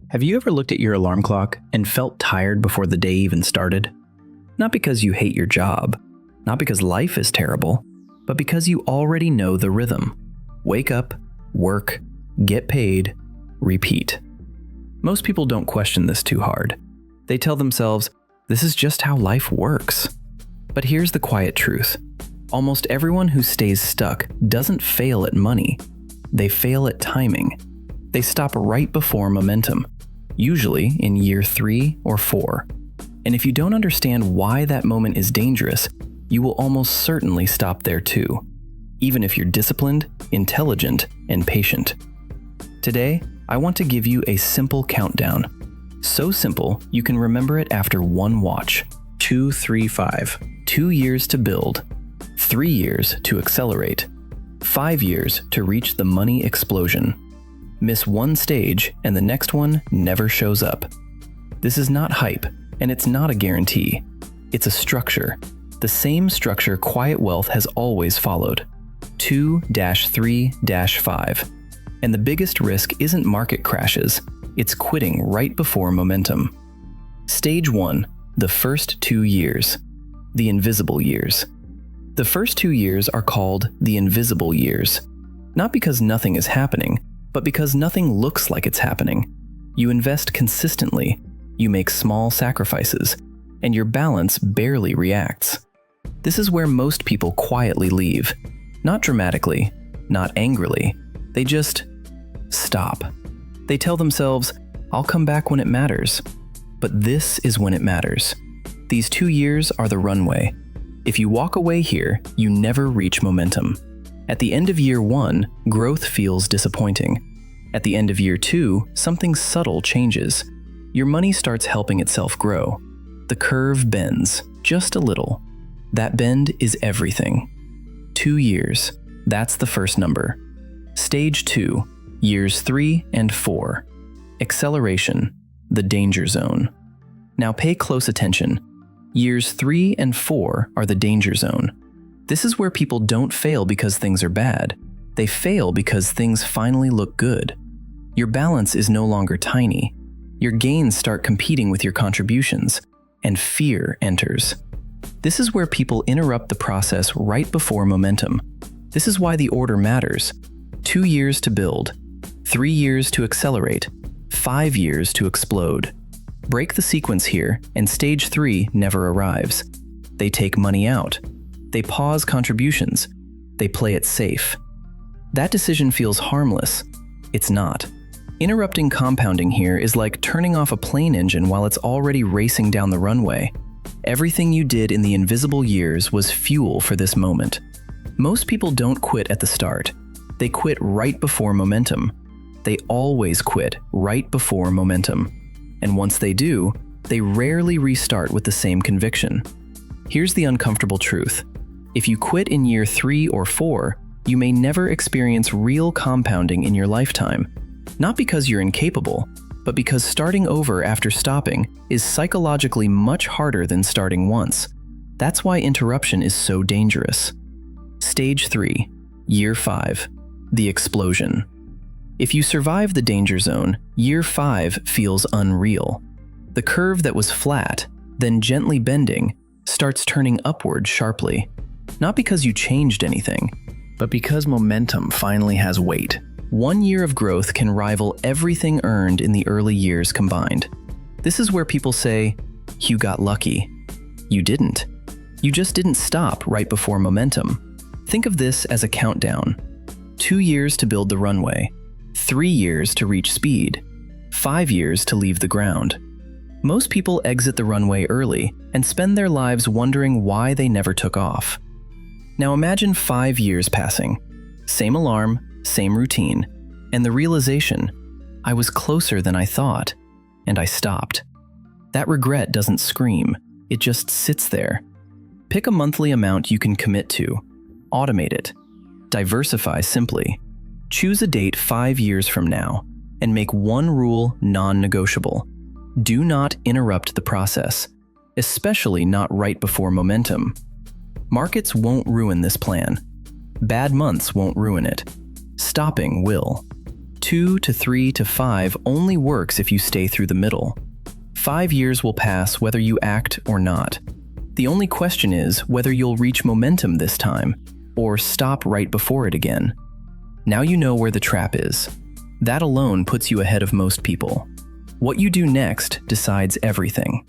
Have you ever looked at your alarm clock and felt tired before the day even started? Not because you hate your job, not because life is terrible, but because you already know the rhythm. Wake up, work, get paid, repeat. Most people don't question this too hard. They tell themselves, this is just how life works. But here's the quiet truth. Almost everyone who stays stuck doesn't fail at money. They fail at timing. They stop right before momentum, usually in year 3 or 4. And if you don't understand why that moment is dangerous, you will almost certainly stop there too, even if you're disciplined, intelligent, and patient. Today, I want to give you a simple countdown. So simple, you can remember it after one watch. 2, 3, 5. 2 years to build. 3 years to accelerate. 5 years to reach the money explosion. Miss one stage and the next one never shows up. This is not hype, and it's not a guarantee. It's a structure. The same structure quiet wealth has always followed. 2-3-5. And the biggest risk isn't market crashes, it's quitting right before momentum. Stage 1, the first 2 years. The invisible years. The first 2 years are called the invisible years. Not because nothing is happening, but because nothing looks like it's happening. You invest consistently, you make small sacrifices, and your balance barely reacts. This is where most people quietly leave. Not dramatically, not angrily. They just stop. They tell themselves, I'll come back when it matters. But this is when it matters. These 2 years are the runway. If you walk away here, you never reach momentum. At the end of year 1, growth feels disappointing. At the end of year 2, something subtle changes. Your money starts helping itself grow. The curve bends, just a little. That bend is everything. 2 years, that's the first number. Stage 2, years 3 and 4. Acceleration, the danger zone. Now pay close attention. Years 3 and 4 are the danger zone. This is where people don't fail because things are bad. They fail because things finally look good. Your balance is no longer tiny. Your gains start competing with your contributions, and fear enters. This is where people interrupt the process right before momentum. This is why the order matters. 2 years to build, 3 years to accelerate, 5 years to explode. Break the sequence here, and stage 3 never arrives. They take money out. They pause contributions. They play it safe. That decision feels harmless. It's not. Interrupting compounding here is like turning off a plane engine while it's already racing down the runway. Everything you did in the invisible years was fuel for this moment. Most people don't quit at the start. They quit right before momentum. They always quit right before momentum. And once they do, they rarely restart with the same conviction. Here's the uncomfortable truth. If you quit in year 3 or 4, you may never experience real compounding in your lifetime. Not because you're incapable, but because starting over after stopping is psychologically much harder than starting once. That's why interruption is so dangerous. Stage 3, year 5, the explosion. If you survive the danger zone, year 5 feels unreal. The curve that was flat, then gently bending, starts turning upward sharply. Not because you changed anything, but because momentum finally has weight. 1 year of growth can rival everything earned in the early years combined. This is where people say, you got lucky. You didn't. You just didn't stop right before momentum. Think of this as a countdown. 2 years to build the runway. 3 years to reach speed. 5 years to leave the ground. Most people exit the runway early and spend their lives wondering why they never took off. Now imagine 5 years passing. Same alarm, same routine, and the realization, I was closer than I thought, and I stopped. That regret doesn't scream, it just sits there. Pick a monthly amount you can commit to. Automate it. Diversify simply. Choose a date 5 years from now, and make one rule non-negotiable. Do not interrupt the process, especially not right before momentum. Markets won't ruin this plan. Bad months won't ruin it. Stopping will. 2 to 3 to 5 only works if you stay through the middle. 5 years will pass whether you act or not. The only question is whether you'll reach momentum this time, or stop right before it again. Now you know where the trap is. That alone puts you ahead of most people. What you do next decides everything.